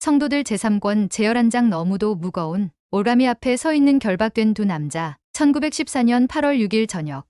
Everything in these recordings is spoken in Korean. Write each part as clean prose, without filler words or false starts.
성도들 제3권 제11장 너무도 무거운 올가미 앞에 서 있는 결박된 두 남자. 1914년 8월 6일 저녁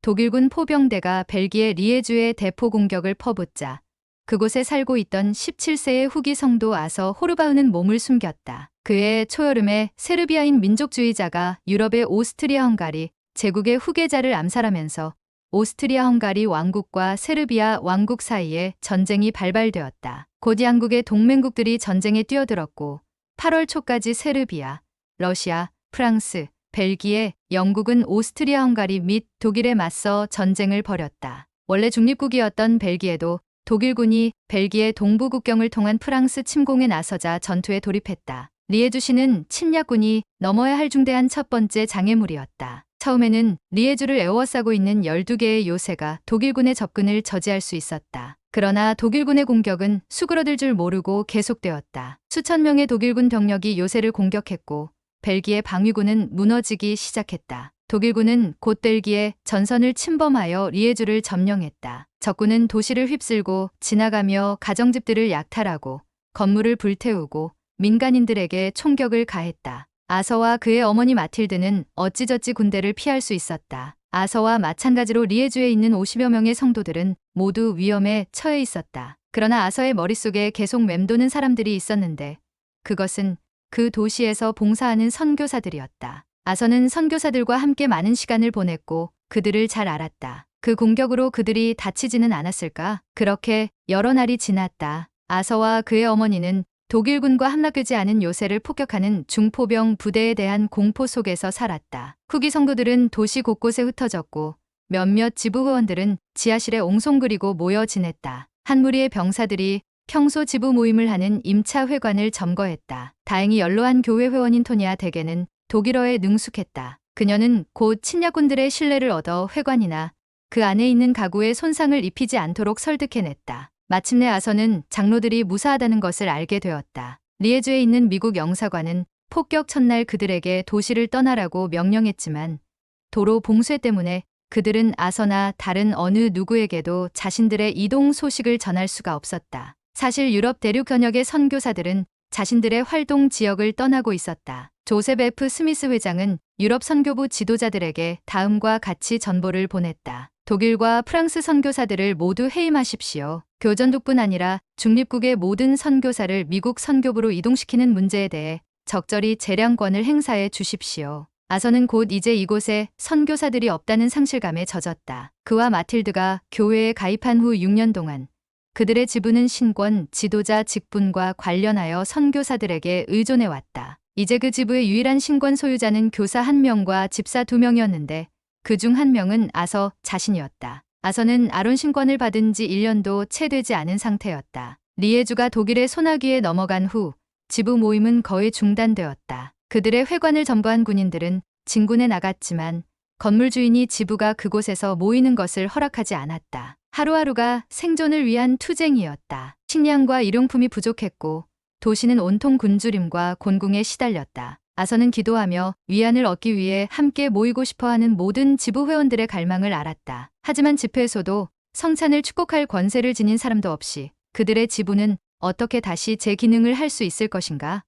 독일군 포병대가 벨기에 리에주에 대포 공격을 퍼붓자 그곳에 살고 있던 17세의 후기 성도 아서 호르바흐는 몸을 숨겼다. 그해 초여름에 세르비아인 민족주의자가 유럽의 오스트리아-헝가리 제국의 후계자를 암살하면서 오스트리아-헝가리 왕국과 세르비아 왕국 사이에 전쟁이 발발되었다. 곧 양국의 동맹국들이 전쟁에 뛰어들었고 8월 초까지 세르비아, 러시아, 프랑스, 벨기에, 영국은 오스트리아-헝가리 및 독일에 맞서 전쟁을 벌였다. 원래 중립국이었던 벨기에도 독일군이 벨기에 동부 국경을 통한 프랑스 침공에 나서자 전투에 돌입했다. 리에주시는 침략군이 넘어야 할 중대한 첫 번째 장애물이었다. 처음에는 리에주를 에워싸고 있는 12개의 요새가 독일군의 접근을 저지할 수 있었다. 그러나 독일군의 공격은 수그러들 줄 모르고 계속되었다. 수천 명의 독일군 병력이 요새를 공격했고 벨기에 방위군은 무너지기 시작했다. 독일군은 곧 벨기에 전선을 침범하여 리에주를 점령했다. 적군은 도시를 휩쓸고 지나가며 가정집들을 약탈하고 건물을 불태우고 민간인들에게 총격을 가했다. 아서와 그의 어머니 마틸드는 어찌저찌 군대를 피할 수 있었다. 아서와 마찬가지로 리에주에 있는 50여 명의 성도들은 모두 위험에 처해 있었다. 그러나 아서의 머릿속에 계속 맴도는 사람들이 있었는데 그것은 그 도시에서 봉사하는 선교사들이었다. 아서는 선교사들과 함께 많은 시간을 보냈고 그들을 잘 알았다. 그 공격으로 그들이 다치지는 않았을까? 그렇게 여러 날이 지났다. 아서와 그의 어머니는 독일군과 함락되지 않은 요새를 폭격하는 중포병 부대에 대한 공포 속에서 살았다. 후기 성도들은 도시 곳곳에 흩어졌고 몇몇 지부 회원들은 지하실에 옹송그리고 모여 지냈다. 한 무리의 병사들이 평소 지부 모임을 하는 임차 회관을 점거했다. 다행히 연로한 교회 회원인 토니아 대개는 독일어에 능숙했다. 그녀는 곧 침략군들의 신뢰를 얻어 회관이나 그 안에 있는 가구에 손상을 입히지 않도록 설득해냈다. 마침내 아서는 장로들이 무사하다는 것을 알게 되었다. 리에주에 있는 미국 영사관은 폭격 첫날 그들에게 도시를 떠나라고 명령했지만 도로 봉쇄 때문에 그들은 아서나 다른 어느 누구에게도 자신들의 이동 소식을 전할 수가 없었다. 사실 유럽 대륙 현역의 선교사들은 자신들의 활동 지역을 떠나고 있었다. 조셉 F. 스미스 회장은 유럽 선교부 지도자들에게 다음과 같이 전보를 보냈다. 독일과 프랑스 선교사들을 모두 해임하십시오. 교전독뿐 아니라 중립국의 모든 선교사를 미국 선교부로 이동시키는 문제에 대해 적절히 재량권을 행사해 주십시오. 아서는 곧 이제 이곳에 선교사들이 없다는 상실감에 젖었다. 그와 마틸드가 교회에 가입한 후 6년 동안 그들의 지부는 신권, 지도자 직분과 관련하여 선교사들에게 의존해왔다. 이제 그 지부의 유일한 신권 소유자는 교사 1명과 집사 2명이었는데 그 중 1명은 아서 자신이었다. 아서는 아론 신권을 받은 지 1년도 채 되지 않은 상태였다. 리에주가 독일의 소나기에 넘어간 후 지부 모임은 거의 중단되었다. 그들의 회관을 점거한 군인들은 진군에 나갔지만 건물 주인이 지부가 그곳에서 모이는 것을 허락하지 않았다. 하루하루가 생존을 위한 투쟁이었다. 식량과 일용품이 부족했고 도시는 온통 굶주림과 곤궁에 시달렸다. 아서는 기도하며 위안을 얻기 위해 함께 모이고 싶어하는 모든 지부 회원들의 갈망을 알았다. 하지만 집회에서도 성찬을 축복할 권세를 지닌 사람도 없이 그들의 지부는 어떻게 다시 재기능을 할 수 있을 것인가?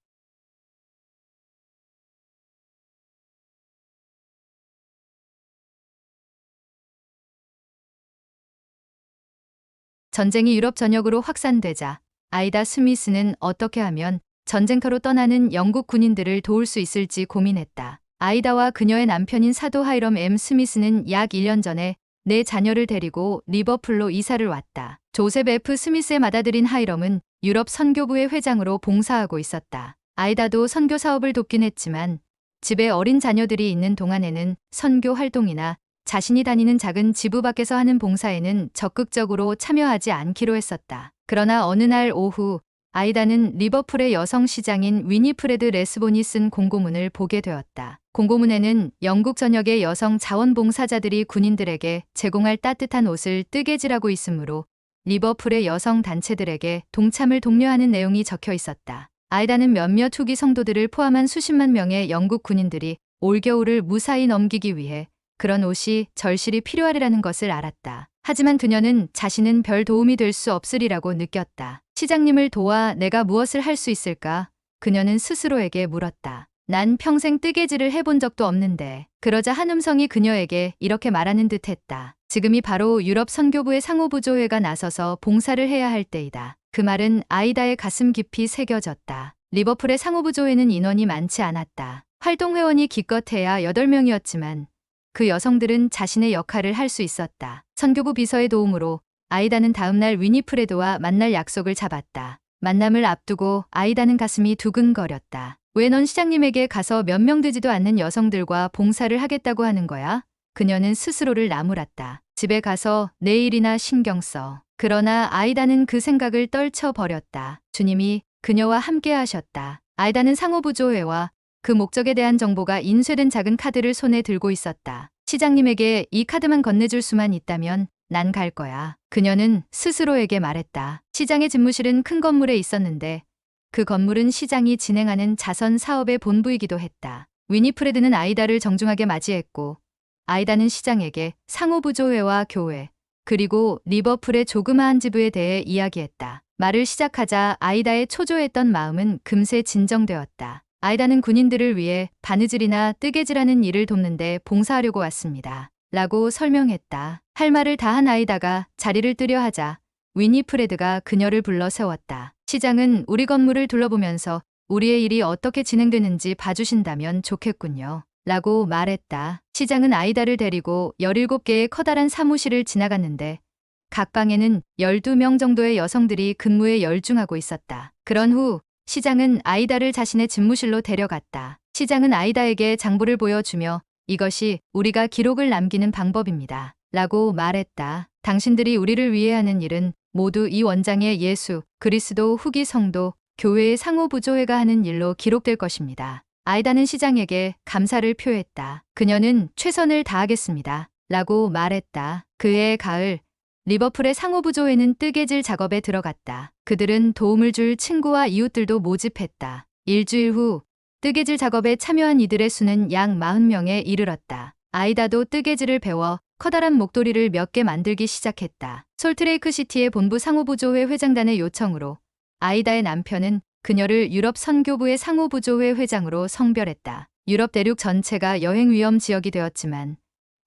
전쟁이 유럽 전역으로 확산되자 아이다 스미스는 어떻게 하면 전쟁터로 떠나는 영국 군인들을 도울 수 있을지 고민했다. 아이다와 그녀의 남편인 사도 하이럼 M. 스미스는 약 1년 전에 4자녀를 데리고 리버풀로 이사를 왔다. 조셉 F. 스미스의 맏아들인 하이럼은 유럽 선교부의 회장으로 봉사하고 있었다. 아이다도 선교 사업을 돕긴 했지만 집에 어린 자녀들이 있는 동안에는 선교 활동이나 자신이 다니는 작은 지부 밖에서 하는 봉사에는 적극적으로 참여하지 않기로 했었다. 그러나 어느 날 오후 아이다는 리버풀의 여성 시장인 위니프레드 레스본이 쓴 공고문을 보게 되었다. 공고문에는 영국 전역의 여성 자원봉사자들이 군인들에게 제공할 따뜻한 옷을 뜨개질하고 있으므로 리버풀의 여성 단체들에게 동참을 독려하는 내용이 적혀 있었다. 아이다는 몇몇 후기 성도들을 포함한 수십만 명의 영국 군인들이 올겨울을 무사히 넘기기 위해 그런 옷이 절실히 필요하리라는 것을 알았다. 하지만 그녀는 자신은 별 도움이 될 수 없으리라고 느꼈다. 시장님을 도와 내가 무엇을 할 수 있을까? 그녀는 스스로에게 물었다. 난 평생 뜨개질을 해본 적도 없는데. 그러자 한 음성이 그녀에게 이렇게 말하는 듯했다. 지금이 바로 유럽 선교부의 상호부조회가 나서서 봉사를 해야 할 때이다. 그 말은 아이다의 가슴 깊이 새겨졌다. 리버풀의 상호부조회는 인원이 많지 않았다. 활동 회원이 기껏해야 8명이었지만 그 여성들은 자신의 역할을 할 수 있었다. 선교부 비서의 도움으로 아이다는 다음날 위니프레드와 만날 약속을 잡았다. 만남을 앞두고 아이다는 가슴이 두근거렸다. 왜 넌 시장님에게 가서 몇 명 되지도 않는 여성들과 봉사를 하겠다고 하는 거야? 그녀는 스스로를 나무랐다. 집에 가서 내일이나 신경 써. 그러나 아이다는 그 생각을 떨쳐버렸다. 주님이 그녀와 함께 하셨다. 아이다는 상호부조회와 그 목적에 대한 정보가 인쇄된 작은 카드를 손에 들고 있었다. 시장님에게 이 카드만 건네줄 수만 있다면 난 갈 거야. 그녀는 스스로에게 말했다. 시장의 집무실은 큰 건물에 있었는데 그 건물은 시장이 진행하는 자선 사업의 본부이기도 했다. 위니프레드는 아이다를 정중하게 맞이했고 아이다는 시장에게 상호부조회와 교회 그리고 리버풀의 조그마한 지부에 대해 이야기했다. 말을 시작하자 아이다의 초조했던 마음은 금세 진정되었다. 아이다는 군인들을 위해 바느질이나 뜨개질하는 일을 돕는데 봉사하려고 왔습니다. 라고 설명했다. 할 말을 다 한 아이다가 자리를 뜨려 하자 위니프레드가 그녀를 불러 세웠다. 시장은 우리 건물을 둘러보면서 우리의 일이 어떻게 진행되는지 봐주신다면 좋겠군요. 라고 말했다. 시장은 아이다를 데리고 17개의 커다란 사무실을 지나갔는데 각 방에는 12명 정도의 여성들이 근무에 열중하고 있었다. 그런 후 시장은 아이다를 자신의 집무실로 데려갔다. 시장은 아이다에게 장부를 보여주며 이것이 우리가 기록을 남기는 방법입니다. 라고 말했다. 당신들이 우리를 위해 하는 일은 모두 이 원장의 예수, 그리스도 후기 성도, 교회의 상호부조회가 하는 일로 기록될 것입니다. 아이다는 시장에게 감사를 표했다. 그녀는 최선을 다하겠습니다. 라고 말했다. 그해 가을, 리버풀의 상호부조회는 뜨개질 작업에 들어갔다. 그들은 도움을 줄 친구와 이웃들도 모집했다. 일주일 후 뜨개질 작업에 참여한 이들의 수는 약 40명에 이르렀다. 아이다도 뜨개질을 배워 커다란 목도리를 몇 개 만들기 시작했다. 솔트레이크시티의 본부 상호부조회 회장단의 요청으로 아이다의 남편은 그녀를 유럽 선교부의 상호부조회 회장으로 성별했다. 유럽 대륙 전체가 여행 위험 지역이 되었지만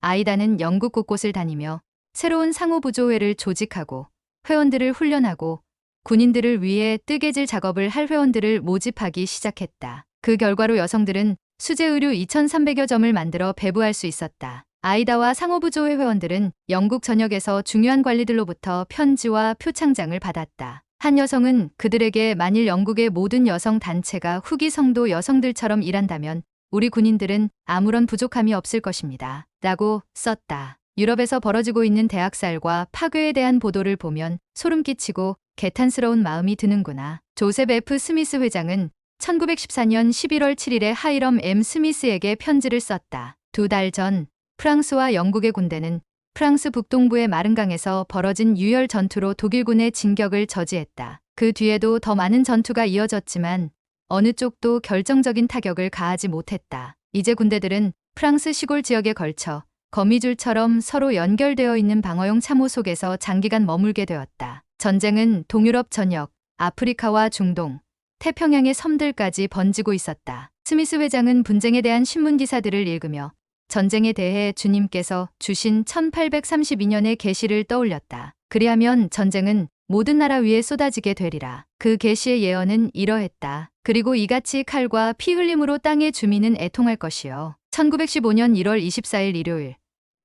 아이다는 영국 곳곳을 다니며 새로운 상호부조회를 조직하고 회원들을 훈련하고 군인들을 위해 뜨개질 작업을 할 회원들을 모집하기 시작했다. 그 결과로 여성들은 수제 의류 2,300여 점을 만들어 배부할 수 있었다. 아이다와 상호부조회 회원들은 영국 전역에서 중요한 관리들로부터 편지와 표창장을 받았다. 한 여성은 그들에게 만일 영국의 모든 여성 단체가 후기 성도 여성들처럼 일한다면 우리 군인들은 아무런 부족함이 없을 것입니다. 라고 썼다. 유럽에서 벌어지고 있는 대학살과 파괴에 대한 보도를 보면 소름 끼치고 개탄스러운 마음이 드는구나. 조셉 F. 스미스 회장은 1914년 11월 7일에 하이럼 M. 스미스에게 편지를 썼다. 2달 전 프랑스와 영국의 군대는 프랑스 북동부의 마른강에서 벌어진 유혈 전투로 독일군의 진격을 저지했다. 그 뒤에도 더 많은 전투가 이어졌지만 어느 쪽도 결정적인 타격을 가하지 못했다. 이제 군대들은 프랑스 시골 지역에 걸쳐 거미줄처럼 서로 연결되어 있는 방어용 참호 속에서 장기간 머물게 되었다. 전쟁은 동유럽 전역, 아프리카와 중동, 태평양의 섬들까지 번지고 있었다. 스미스 회장은 분쟁에 대한 신문 기사들을 읽으며 전쟁에 대해 주님께서 주신 1832년의 계시를 떠올렸다. 그리하면 전쟁은 모든 나라 위에 쏟아지게 되리라. 그 계시의 예언은 이러했다. 그리고 이같이 칼과 피 흘림으로 땅의 주민은 애통할 것이요. 1915년 1월 24일 일요일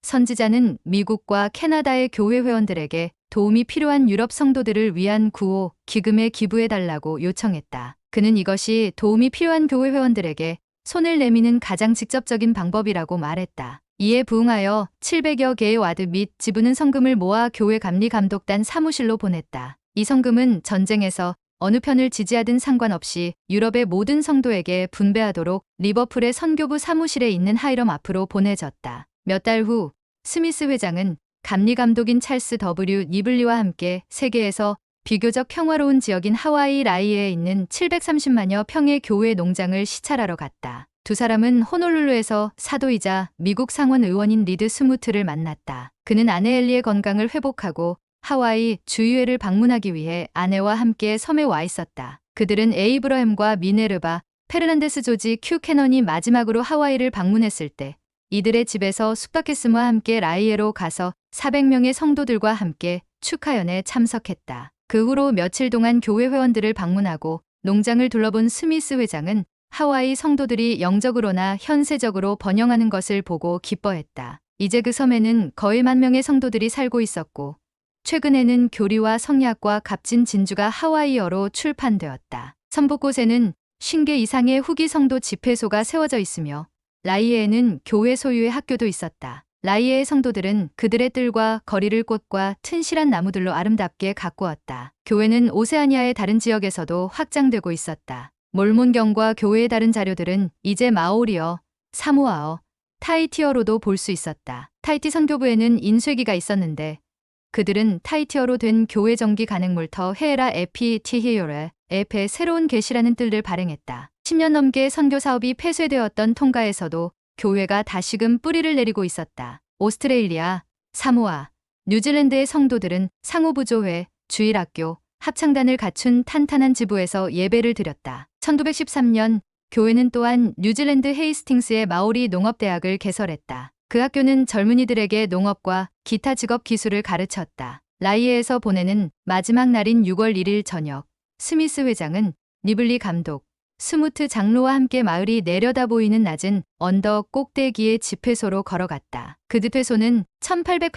선지자는 미국과 캐나다의 교회 회원들에게 도움이 필요한 유럽 성도들을 위한 구호, 기금에 기부해달라고 요청했다. 그는 이것이 도움이 필요한 교회 회원들에게 손을 내미는 가장 직접적인 방법이라고 말했다. 이에 부응하여 700여 개의 와드 및 지부는 성금을 모아 교회 감리 감독단 사무실로 보냈다. 이 성금은 전쟁에서 어느 편을 지지하든 상관없이 유럽의 모든 성도에게 분배하도록 리버풀의 선교부 사무실에 있는 하이럼 앞으로 보내졌다. 몇 달 후 스미스 회장은 감리 감독인 찰스 W. 니블리와 함께 세계에서 비교적 평화로운 지역인 하와이 라이에에 있는 730만여 평의 교회 농장을 시찰하러 갔다. 두 사람은 호놀룰루에서 사도이자 미국 상원 의원인 리드 스무트를 만났다. 그는 아내 엘리의 건강을 회복하고 하와이 주의회를 방문하기 위해 아내와 함께 섬에 와 있었다. 그들은 에이브러햄과 미네르바, 페르난데스 조지 큐 캐넌이 마지막으로 하와이를 방문했을 때 이들의 집에서 숙박했음과 함께 라이에로 가서 400명의 성도들과 함께 축하연에 참석했다. 그 후로 며칠 동안 교회 회원들을 방문하고 농장을 둘러본 스미스 회장은 하와이 성도들이 영적으로나 현세적으로 번영하는 것을 보고 기뻐했다. 이제 그 섬에는 거의 10,000명의 성도들이 살고 있었고 최근에는 교리와 성리학과 값진 진주가 하와이어로 출판되었다. 섬 곳곳에는 50개 이상의 후기 성도 집회소가 세워져 있으며 라이에에는 교회 소유의 학교도 있었다. 라이에의 성도들은 그들의 뜰과 거리를 꽃과 튼실한 나무들로 아름답게 가꾸었다. 교회는 오세아니아의 다른 지역에서도 확장되고 있었다. 몰몬경과 교회의 다른 자료들은 이제 마오리어, 사모아어, 타이티어로도 볼 수 있었다. 타이티 선교부에는 인쇄기가 있었는데 그들은 타이티어로 된 교회 정기 간행물터 헤에라 에피 티히요레 앱의 새로운 계시라는 뜰을 발행했다. 10년 넘게 선교 사업이 폐쇄되었던 tonga에서도 교회가 다시금 뿌리를 내리고 있었다. 오스트레일리아, 사모아, 뉴질랜드의 성도들은 상호부조회, 주일학교, 합창단을 갖춘 탄탄한 지부에서 예배를 드렸다. 1913년 교회는 또한 뉴질랜드 헤이스팅스의 마오리 농업대학을 개설했다. 그 학교는 젊은이들에게 농업과 기타 직업 기술을 가르쳤다. 라이에에서 보내는 마지막 날인 6월 1일 저녁, 스미스 회장은 니블리 감독, 스무트 장로와 함께 마을이 내려다 보이는 낮은 언덕 꼭대기의 집회소로 걸어갔다. 그 집회소는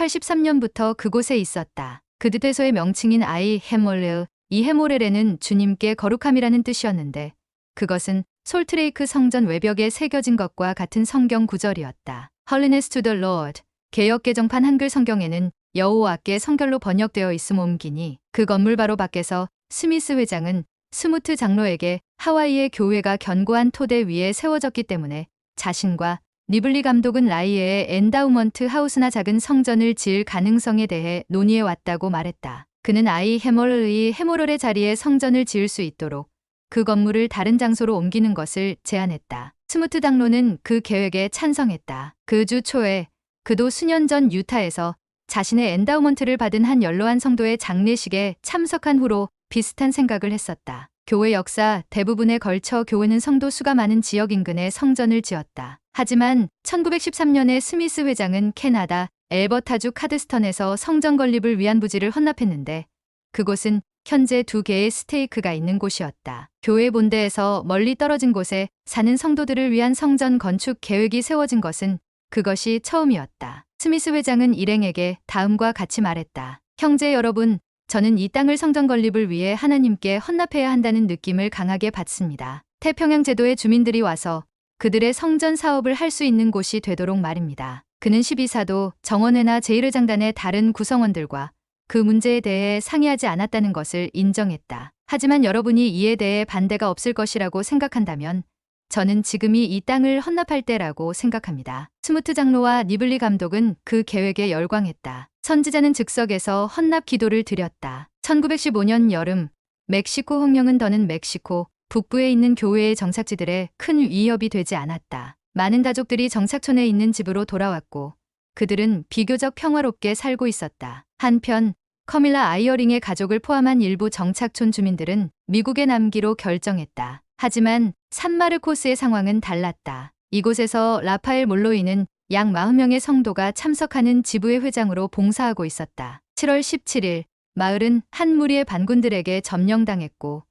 1883년부터 그곳에 있었다. 그 집회소의 명칭인 아이 헤몰레, 이 헤몰레레는 주님께 거룩함이라는 뜻이었는데 그것은 솔트레이크 성전 외벽에 새겨진 것과 같은 성경 구절이었다. Holiness to the Lord, 개역 개정판 한글 성경에는 여호와께 성결로 번역되어 있음 옮기니 그 건물 바로 밖에서 스미스 회장은 스무트 장로에게 하와이의 교회가 견고한 토대 위에 세워졌기 때문에 자신과 니블리 감독은 라이에의 엔다우먼트 하우스나 작은 성전을 지을 가능성에 대해 논의해 왔다고 말했다. 그는 아이 헤몰의 헤모럴의 자리에 성전을 지을 수 있도록 그 건물을 다른 장소로 옮기는 것을 제안했다. 스무트 장로는 그 계획에 찬성했다. 그 주 초에 그도 수년 전 유타에서 자신의 엔다우먼트를 받은 한 연로한 성도의 장례식에 참석한 후로 비슷한 생각을 했었다. 교회 역사 대부분에 걸쳐 교회는 성도 수가 많은 지역 인근에 성전을 지었다. 하지만 1913년에 스미스 회장은 캐나다 엘버타주 카드스턴에서 성전 건립을 위한 부지를 헌납했는데 그곳은 현재 2개의 스테이크가 있는 곳이었다. 교회 본대에서 멀리 떨어진 곳에 사는 성도들을 위한 성전 건축 계획이 세워진 것은 그것이 처음이었다. 스미스 회장은 일행에게 다음과 같이 말했다. 형제 여러분, 저는 이 땅을 성전 건립을 위해 하나님께 헌납해야 한다는 느낌을 강하게 받습니다. 태평양 제도의 주민들이 와서 그들의 성전 사업을 할 수 있는 곳이 되도록 말입니다. 그는 12사도 정원회나 제1회장단의 다른 구성원들과 그 문제에 대해 상의하지 않았다는 것을 인정했다. 하지만 여러분이 이에 대해 반대가 없을 것이라고 생각한다면 저는 지금이 이 땅을 헌납할 때라고 생각합니다. 스무트 장로와 니블리 감독은 그 계획에 열광했다. 선지자는 즉석에서 헌납 기도를 드렸다. 1915년 여름, 멕시코 혁명은 더는 멕시코 북부에 있는 교회의 정착지들에 큰 위협이 되지 않았다. 많은 가족들이 정착촌에 있는 집으로 돌아왔고 그들은 비교적 평화롭게 살고 있었다. 한편 커밀라 아이어링의 가족을 포함한 일부 정착촌 주민들은 미국에 남기로 결정했다. 하지만 산마르코스의 상황은 달랐다. 이곳에서 라파엘 몰로이는 약 40명의 성도가 참석하는 지부의 회장으로 봉사하고 있었다. 7월 17일 마을은 한 무리의 반군들에게 점령당했고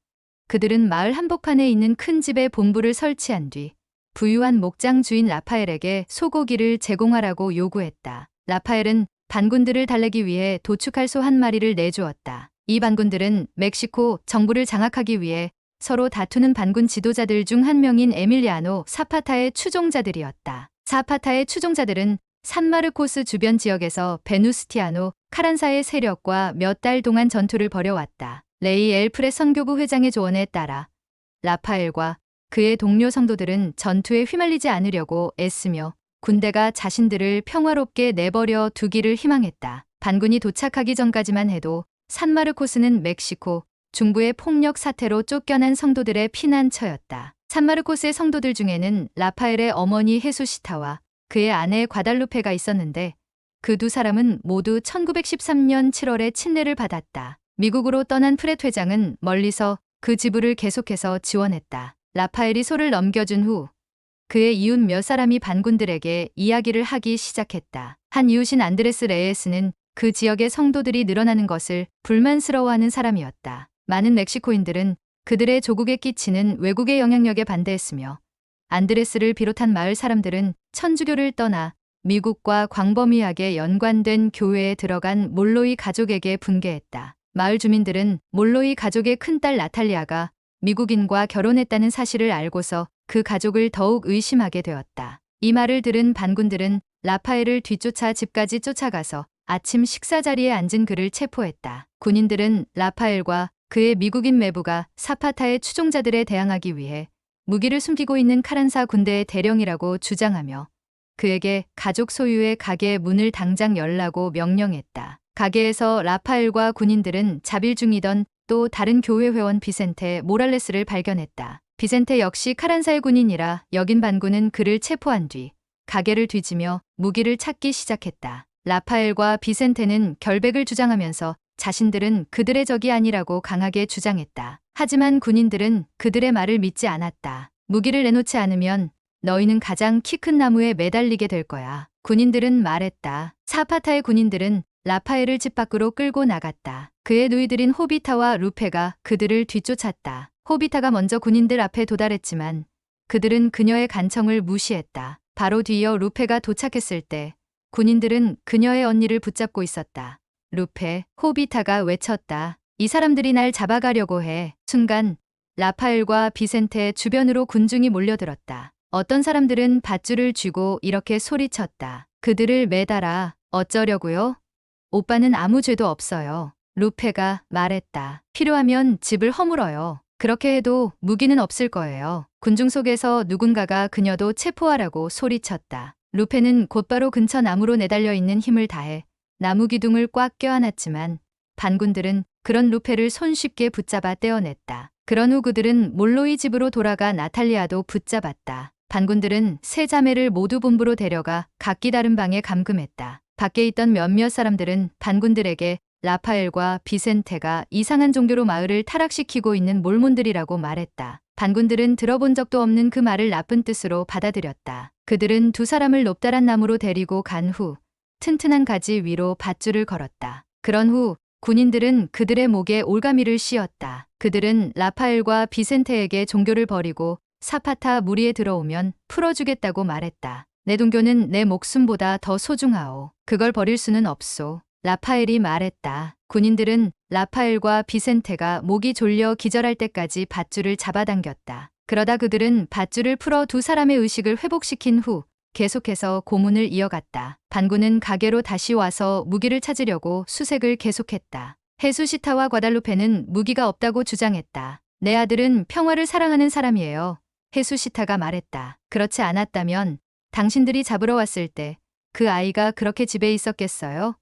그들은 마을 한복판에 있는 큰 집에 본부를 설치한 뒤 부유한 목장 주인 라파엘에게 소고기를 제공하라고 요구했다. 라파엘은 반군들을 달래기 위해 도축할 소 한 마리를 내주었다. 이 반군들은 멕시코 정부를 장악하기 위해 서로 다투는 반군 지도자들 중 한 명인 에밀리아노 사파타의 추종자들이었다. 사파타의 추종자들은 산마르코스 주변 지역에서 베누스티아노 카란사의 세력과 몇 달 동안 전투를 벌여왔다. 레이 엘프레 선교부 회장의 조언에 따라 라파엘과 그의 동료 성도들은 전투에 휘말리지 않으려고 애쓰며 군대가 자신들을 평화롭게 내버려 두기를 희망했다. 반군이 도착하기 전까지만 해도 산마르코스는 멕시코 중부의 폭력 사태로 쫓겨난 성도들의 피난처였다. 산마르코스의 성도들 중에는 라파엘의 어머니 헤수시타와 그의 아내 과달루페가 있었는데 그 두 사람은 모두 1913년 7월에 친례를 받았다. 미국으로 떠난 프렛 회장은 멀리서 그 지부를 계속해서 지원했다. 라파엘이 소를 넘겨준 후 그의 이웃 몇 사람이 반군들에게 이야기를 하기 시작했다. 한 이웃인 안드레스 레예스는 그 지역의 성도들이 늘어나는 것을 불만스러워하는 사람이었다. 많은 멕시코인들은 그들의 조국에 끼치는 외국의 영향력에 반대했으며 안드레스를 비롯한 마을 사람들은 천주교를 떠나 미국과 광범위하게 연관된 교회에 들어간 몰로이 가족에게 분개했다. 마을 주민들은 몰로이 가족의 큰딸 나탈리아가 미국인과 결혼했다는 사실을 알고서 그 가족을 더욱 의심하게 되었다. 이 말을 들은 반군들은 라파엘을 뒤쫓아 집까지 쫓아가서 아침 식사 자리에 앉은 그를 체포했다. 군인들은 라파엘과 그의 미국인 매부가 사파타의 추종자들에 대항하기 위해 무기를 숨기고 있는 카란사 군대의 대령이라고 주장하며 그에게 가족 소유의 가게의 문을 당장 열라고 명령했다. 가게에서 라파엘과 군인들은 자빌 중이던 또 다른 교회 회원 비센테 모랄레스를 발견했다. 비센테 역시 카란사의 군인이라 여긴 반군은 그를 체포한 뒤 가게를 뒤지며 무기를 찾기 시작했다. 라파엘과 비센테는 결백을 주장하면서 자신들은 그들의 적이 아니라고 강하게 주장했다. 하지만 군인들은 그들의 말을 믿지 않았다. 무기를 내놓지 않으면 너희는 가장 키 큰 나무에 매달리게 될 거야. 군인들은 말했다. 사파타의 군인들은 라파엘을 집 밖으로 끌고 나갔다. 그의 누이들인 호비타와 루페가 그들을 뒤쫓았다. 호비타가 먼저 군인들 앞에 도달했지만 그들은 그녀의 간청을 무시했다. 바로 뒤이어 루페가 도착했을 때 군인들은 그녀의 언니를 붙잡고 있었다. 루페, 호비타가 외쳤다. 이 사람들이 날 잡아가려고 해. 순간 라파엘과 비센테 주변으로 군중이 몰려들었다. 어떤 사람들은 밧줄을 쥐고 이렇게 소리쳤다. 그들을 매달아. 어쩌려고요? 오빠는 아무 죄도 없어요. 루페가 말했다. 필요하면 집을 허물어요. 그렇게 해도 무기는 없을 거예요. 군중 속에서 누군가가 그녀도 체포하라고 소리쳤다. 루페는 곧바로 근처 나무로 내달려 있는 힘을 다해 나무 기둥을 꽉 껴안았지만 반군들은 그런 루페를 손쉽게 붙잡아 떼어냈다. 그런 후 그들은 몰로이 집으로 돌아가 나탈리아도 붙잡았다. 반군들은 세 자매를 모두 본부로 데려가 각기 다른 방에 감금했다. 밖에 있던 몇몇 사람들은 반군들에게 라파엘과 비센테가 이상한 종교로 마을을 타락시키고 있는 몰몬들이라고 말했다. 반군들은 들어본 적도 없는 그 말을 나쁜 뜻으로 받아들였다. 그들은 두 사람을 높다란 나무로 데리고 간 후 튼튼한 가지 위로 밧줄을 걸었다. 그런 후 군인들은 그들의 목에 올가미를 씌웠다. 그들은 라파엘과 비센테에게 종교를 버리고 사파타 무리에 들어오면 풀어주겠다고 말했다. 내 동교는 내 목숨보다 더 소중하오. 그걸 버릴 수는 없소. 라파엘이 말했다. 군인들은 라파엘과 비센테가 목이 졸려 기절할 때까지 밧줄을 잡아당겼다. 그러다 그들은 밧줄을 풀어 두 사람의 의식을 회복시킨 후 계속해서 고문을 이어갔다. 반군은 가게로 다시 와서 무기를 찾으려고 수색을 계속했다. 헤수시타와 과달루페는 무기가 없다고 주장했다. 내 아들은 평화를 사랑하는 사람이에요. 헤수시타가 말했다. 그렇지 않았다면 당신들이 잡으러 왔을 때 그 아이가 그렇게 집에 있었겠어요?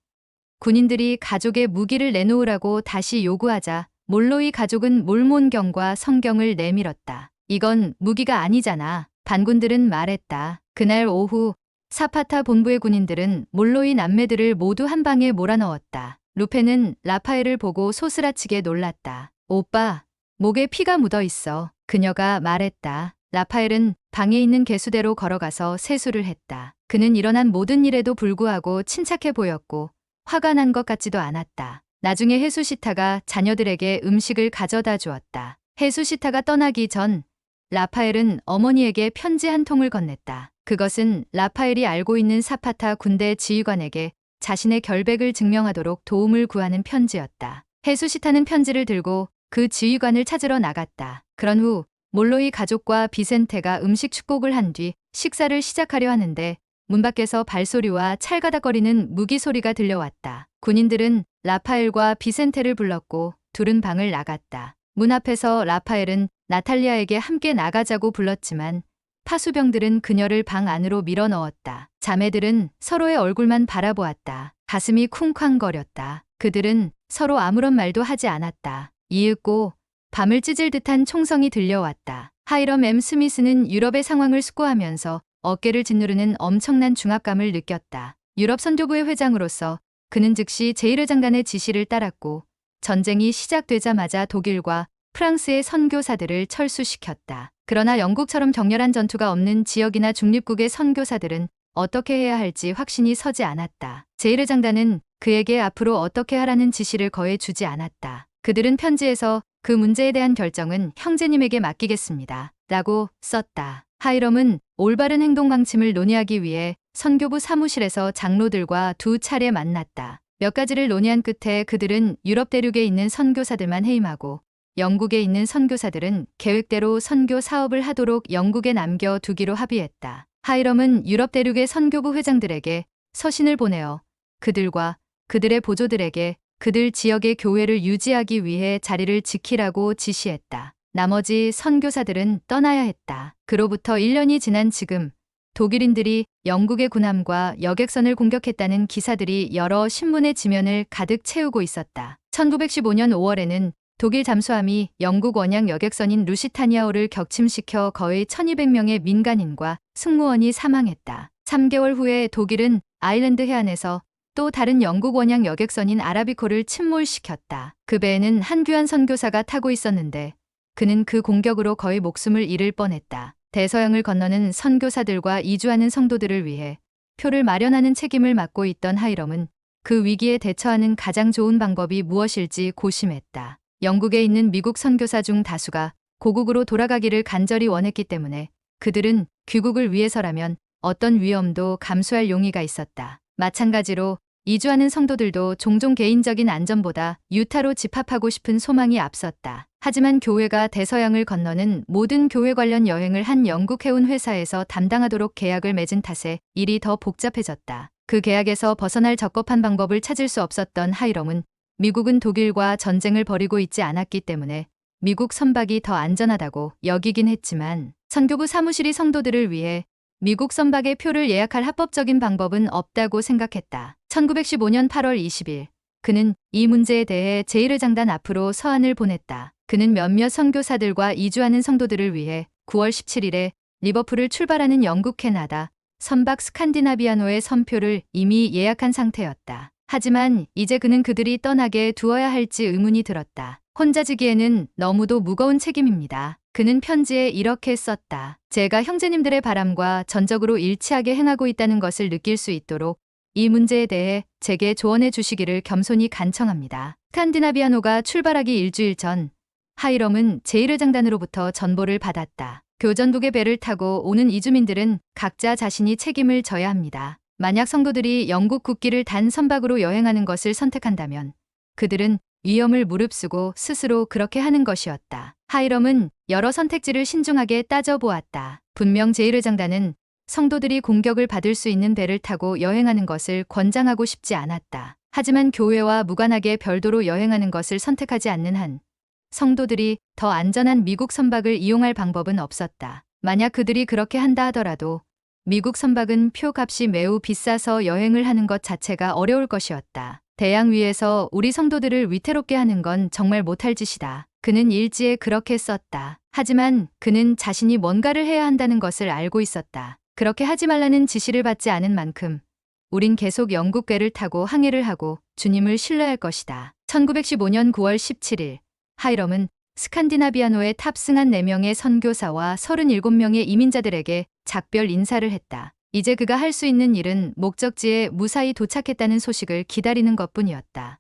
군인들이 가족의 무기를 내놓으라고 다시 요구하자 몰로이 가족은 몰몬경과 성경을 내밀었다. 이건 무기가 아니잖아. 반군들은 말했다. 그날 오후 사파타 본부의 군인들은 몰로이 남매들을 모두 한 방에 몰아넣었다. 루페는 라파엘을 보고 소스라치게 놀랐다. 오빠, 목에 피가 묻어 있어. 그녀가 말했다. 라파엘은 방에 있는 개수대로 걸어가서 세수를 했다. 그는 일어난 모든 일에도 불구하고 침착해 보였고 화가 난 것 같지도 않았다. 나중에 헤수시타가 자녀들에게 음식을 가져다 주었다. 헤수시타가 떠나기 전 라파엘은 어머니에게 편지 한 통을 건넸다. 그것은 라파엘이 알고 있는 사파타 군대 지휘관에게 자신의 결백을 증명하도록 도움을 구하는 편지였다. 헤수시타는 편지를 들고 그 지휘관을 찾으러 나갔다. 그런 후 몰로이 가족과 비센테가 음식 축복을 한 뒤 식사를 시작하려 하는데 문 밖에서 발소리와 찰가닥거리는 무기 소리가 들려왔다. 군인들은 라파엘과 비센테를 불렀고 둘은 방을 나갔다. 문 앞에서 라파엘은 나탈리아에게 함께 나가자고 불렀지만 파수병들은 그녀를 방 안으로 밀어 넣었다. 자매들은 서로의 얼굴만 바라보았다. 가슴이 쿵쾅거렸다. 그들은 서로 아무런 말도 하지 않았다. 이윽고 밤을 찢을 듯한 총성이 들려왔다. 하이럼 M. 스미스는 유럽의 상황을 숙고하면서 어깨를 짓누르는 엄청난 중압감을 느꼈다. 유럽 선교부의 회장으로서 그는 즉시 제1회 장단의 지시를 따랐고 전쟁이 시작되자마자 독일과 프랑스의 선교사들을 철수시켰다. 그러나 영국처럼 격렬한 전투가 없는 지역이나 중립국의 선교사들은 어떻게 해야 할지 확신이 서지 않았다. 제1회 장단은 그에게 앞으로 어떻게 하라는 지시를 거해 주지 않았다. 그들은 편지에서 그 문제에 대한 결정은 형제님에게 맡기겠습니다. 라고 썼다. 하이럼은 올바른 행동 방침을 논의하기 위해 선교부 사무실에서 장로들과 2차례 만났다. 몇 가지를 논의한 끝에 그들은 유럽 대륙에 있는 선교사들만 해임하고 영국에 있는 선교사들은 계획대로 선교 사업을 하도록 영국에 남겨두기로 합의했다. 하이럼은 유럽 대륙의 선교부 회장들에게 서신을 보내어 그들과 그들의 보조들에게 그들 지역의 교회를 유지하기 위해 자리를 지키라고 지시했다. 나머지 선교사들은 떠나야 했다. 그로부터 1년이 지난 지금 독일인들이 영국의 군함과 여객선을 공격했다는 기사들이 여러 신문의 지면을 가득 채우고 있었다. 1915년 5월에는 독일 잠수함이 영국 원양 여객선인 루시타니아호를 격침시켜 거의 1200명의 민간인과 승무원이 사망했다. 3개월 후에 독일은 아일랜드 해안에서 또 다른 영국 원양 여객선인 아라비코를 침몰시켰다. 그 배에는 한 귀한 선교사가 타고 있었는데 그는 그 공격으로 거의 목숨을 잃을 뻔했다. 대서양을 건너는 선교사들과 이주하는 성도들을 위해 표를 마련하는 책임을 맡고 있던 하이럼은 그 위기에 대처하는 가장 좋은 방법이 무엇일지 고심했다. 영국에 있는 미국 선교사 중 다수가 고국으로 돌아가기를 간절히 원했기 때문에 그들은 귀국을 위해서라면 어떤 위험도 감수할 용의가 있었다. 마찬가지로 이주하는 성도들도 종종 개인적인 안전보다 유타로 집합하고 싶은 소망이 앞섰다. 하지만 교회가 대서양을 건너는 모든 교회 관련 여행을 한 영국 해운 회사에서 담당하도록 계약을 맺은 탓에 일이 더 복잡해졌다. 그 계약에서 벗어날 적법한 방법을 찾을 수 없었던 하이럼은 미국은 독일과 전쟁을 벌이고 있지 않았기 때문에 미국 선박이 더 안전하다고 여기긴 했지만 선교부 사무실이 성도들을 위해 미국 선박의 표를 예약할 합법적인 방법은 없다고 생각했다. 1915년 8월 20일 그는 이 문제에 대해 제1회 장단 앞으로 서한을 보냈다. 그는 몇몇 선교사들과 이주하는 성도들을 위해 9월 17일에 리버풀을 출발하는 영국 캐나다 선박 스칸디나비아노의 선표를 이미 예약한 상태였다. 하지만 이제 그는 그들이 떠나게 두어야 할지 의문이 들었다. 혼자 지기에는 너무도 무거운 책임입니다. 그는 편지에 이렇게 썼다. 제가 형제님들의 바람과 전적으로 일치하게 행하고 있다는 것을 느낄 수 있도록 이 문제에 대해 제게 조언해 주시기를 겸손히 간청합니다. 스칸디나비아노가 출발하기 일주일 전 하이럼은 제1회 장단으로부터 전보를 받았다. 교전국의 배를 타고 오는 이주민들은 각자 자신이 책임을 져야 합니다. 만약 성도들이 영국 국기를 단 선박으로 여행하는 것을 선택한다면 그들은 위험을 무릅쓰고 스스로 그렇게 하는 것이었다. 하이럼은 여러 선택지를 신중하게 따져보았다. 분명 제1회 장단은 성도들이 공격을 받을 수 있는 배를 타고 여행하는 것을 권장하고 싶지 않았다. 하지만 교회와 무관하게 별도로 여행하는 것을 선택하지 않는 한 성도들이 더 안전한 미국 선박을 이용할 방법은 없었다. 만약 그들이 그렇게 한다 하더라도 미국 선박은 표값이 매우 비싸서 여행을 하는 것 자체가 어려울 것이었다. 대양 위에서 우리 성도들을 위태롭게 하는 건 정말 못할 짓이다. 그는 일지에 그렇게 썼다. 하지만 그는 자신이 뭔가를 해야 한다는 것을 알고 있었다. 그렇게 하지 말라는 지시를 받지 않은 만큼 우린 계속 영국궤를 타고 항해를 하고 주님을 신뢰할 것이다. 1915년 9월 17일 하이럼은 스칸디나비아노에 탑승한 4명의 선교사와 37명의 이민자들에게 작별 인사를 했다. 이제 그가 할 수 있는 일은 목적지에 무사히 도착했다는 소식을 기다리는 것뿐이었다.